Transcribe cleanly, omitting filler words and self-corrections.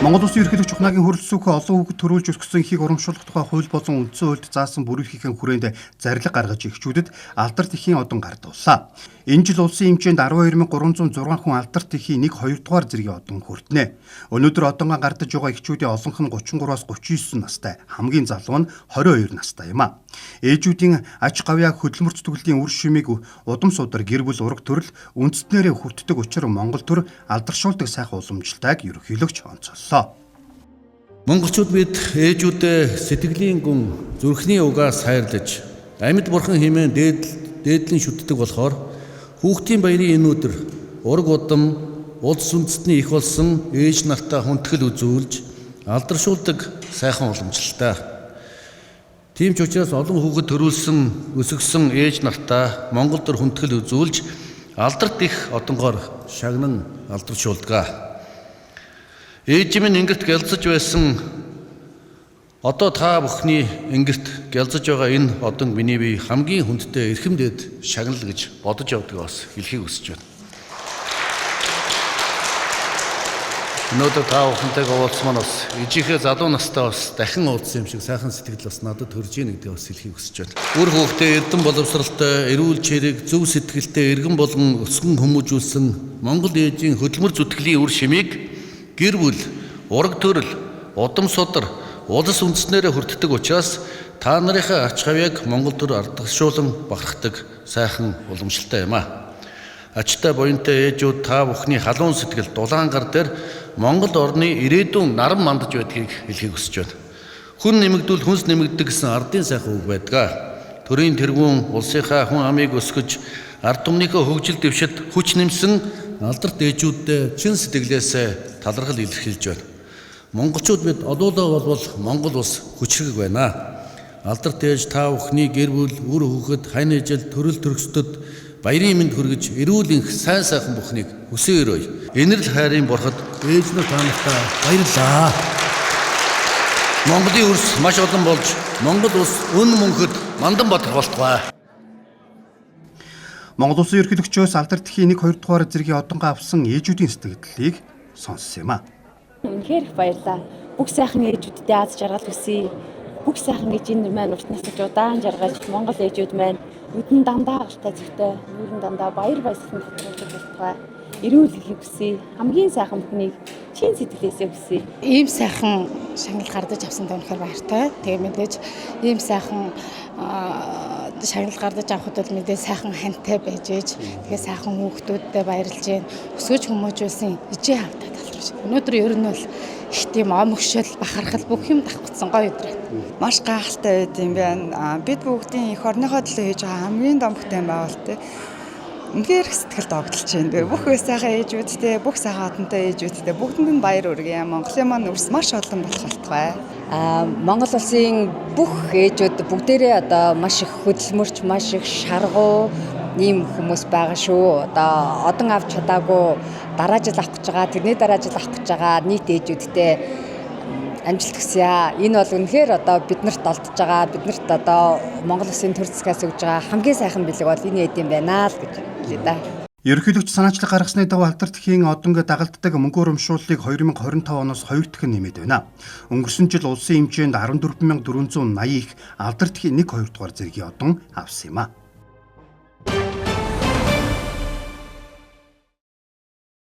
Монгол Улсын ерөнхийлөгч ухнаагийн хөрөлсөөхөө олон хүүхэд төрүүлж өсгсөн ихийг урамшуулах тухай хууль болон үндсэн хуульд заасан бүрэлдэхүүн хүрээнд зарлиг гаргаж эхчүүдэд алдарт эхийн одон гардууллаа. Энэ жил улсын хэмжээнд 12306 хүн алдарт эхийн 1-2 дугаар зэргийн одон хүртнэ. Өнөөдөр одонгоо гардаж байгаа эхчүүдийн олонх нь 33-аас 39 настай, хамгийн залуу нь 22 настай юм а. Ээжүүдийн аж гавьяа хөдөлмөр зүтгэлтийн үр шимийг удам судар гэр бүл ураг төрөл үндэстнэрээ хүртдэг учраас Монгол төр алдаршуулдаг сайхан уламжлалтайг ерөнхийлөгч онцоллоо. Монголчууд бид ээжүүдээ сэтгэлийн гүн зүрхний угаас хайрлаж амьд бурхан хэмээн дээдлэн шүтдэг болохоор хүүхдийн баярын энэ өдөр ураг удам улс үндэстний их болсон ээж нартай хүндэтгэл үзүүлж алдаршуулдаг сайхан уламжлалтай. Тийм ч учраас олон хүүхэд төрүүлсэн өсгсөн ээж нартаа Монгол төр хүндэтгэл үзүүлж алдарт их одонгоор шагнан алдаршуулдаг. Ээж минь ингэрт гялцаж байсан одоо та бүхний ингэрт гялцаж байгаа энэ одон миний бие хамгийн хүндтэй эрхэмдээд шагнал гэж бодож явдаг бас хэлхийг хүсэж байна. Өнөөдөр та бүхэнтэйгээ уулзсан маань бас ижихээ залуу настай бас дахин уулзсан юм шиг сайхан сэтгэл бас надад төрж ийн гэдэг бас хэлхийг хүсэж байна. Үр хүүхдээ эрдэм боловсралтай, эрүүл чирэг, зөв сэтгэлтэй, эргэн болгон өсгөн хүмүүжүүлсэн Монгол ээжийн хөдөлмөр зүтгэлийн үр шимийг гэр бүл, ураг төрөл, удам судар, улс үндэстнэрээ хүртдэг учраас та нарынхаа ач хавьяаг Монгол төр ардагшуулан бахархдаг сайхан уламжлалтай юм а. Ачтай буянтай ээжүүд та бүхний халуун сэтгэл дулаан гар дээр Монгол орны ирээдүйн наран мандаж байдгийг хэлхийг хүсэж байна. Хүн нэмэгдүүл хүнс нэмэгддэг гэсэн ардын сайхан үг байдаг. Төрийн тэргүүн улсынхаа хүн амыг өсгөж ард түмнийхөө хөгжил дэвшид хүч нэмсэн алдарт ээжүүдтэй чин сэтгэлээсээ талархал илэрхийлж байна. Монголчууд бид одуулаа болбол Монгол улс хүчрэг байна. Алдарт ээж та бүхний гэр бүл, үр хүүхэд, хань ижил, төрөл төрөсtöд баярын мэнд хүргэж эрүүл сайн сайхан бүхнийг хүсээрөөе. Энэрл хайрын бурхад ээж нар та нартай баярлалаа. Монголын өрс маш олон болж Монгол улс өн мөнхөд мандан бадрахалтгай. Монгол Улсын ерөнхийлөгчөөс алдарт эхийн 1-2 дугаар зэргийн одонгоо авсан ээжүүдийн сэтгэлдлийг сонссон юм а. Үнэхээр их баярлалаа. Бүх сайхан ээжүүдэд аз жаргал хүсье. Бүх сайхан ээжийн маань урт насаж удаан жаргаж Монгол ээжүүд маань өдөн дандаа алтай зүйтэй, нүүрэн дандаа баяр баясгалан татварлаж болтугай. Эрүүл ихийг хүсье. Хамгийн сайхан бүхнийг чин сэтгэлээсээ хүсье. Ийм сайхан шагнал гардаж авсан даа үнэхээр баяртай. Тэгээ мэдээж ийм сайхан шагнал гардаж авахд бол мэдээ сайхан хантай байж ээж тэгээ сайхан хүүхдүүдтэй баярлж гин өсгөж хүмүүжүүлсэн ижээ хавтаа талархаж. Өнөөдөр ер нь бол их тийм омгшил бахархал бүх юм давхцсан гоё өдөр. Маш гайхалтай байд юм байна. Бид бүгдийн эх орныхоо төлөө хийж байгаа хамгийн домогтой байгуулт. Үнэхээр сэтгэл догдолж байна. Бүх сайхан ээжүүдтэй, бүх сайхан одонтой ээжүүдтэй бүгдэнд нь баяр хүргэе. Монголын маань өрс маш олон болох болтугай. Монгол улсын бүх ээжүүд бүгдээрээ одоо маш их хөдөлмөрч, маш их шаргуу ийм хүмүүс байгаа шүү. Одоо одон авч чадаагүй дараа жил авах гэж байгаа, тэрний дараа жил авах гэж байгаа нийт ээжүүдтэй амжилт хүсье. Энэ бол үнэхээр одоо биднэрт олдож байгаа, биднэрт одоо Монгол улсын төр засгаас өгж байгаа хамгийн сайхан бэлэг бол энэ эд юм байна л гэж хэлээ да. Ерөнхийлөгч санаачлаг гаргасны дагуу алдарт эхийн одонго дагалддаг мөнгө урамшууллыг 2025 оноос 2 дахин нэмээд байна. Өнгөрсөн жил улсын хэмжээнд 14480 их алдарт эхийн 1-2 дугаар зэргийн одон авсан юм а.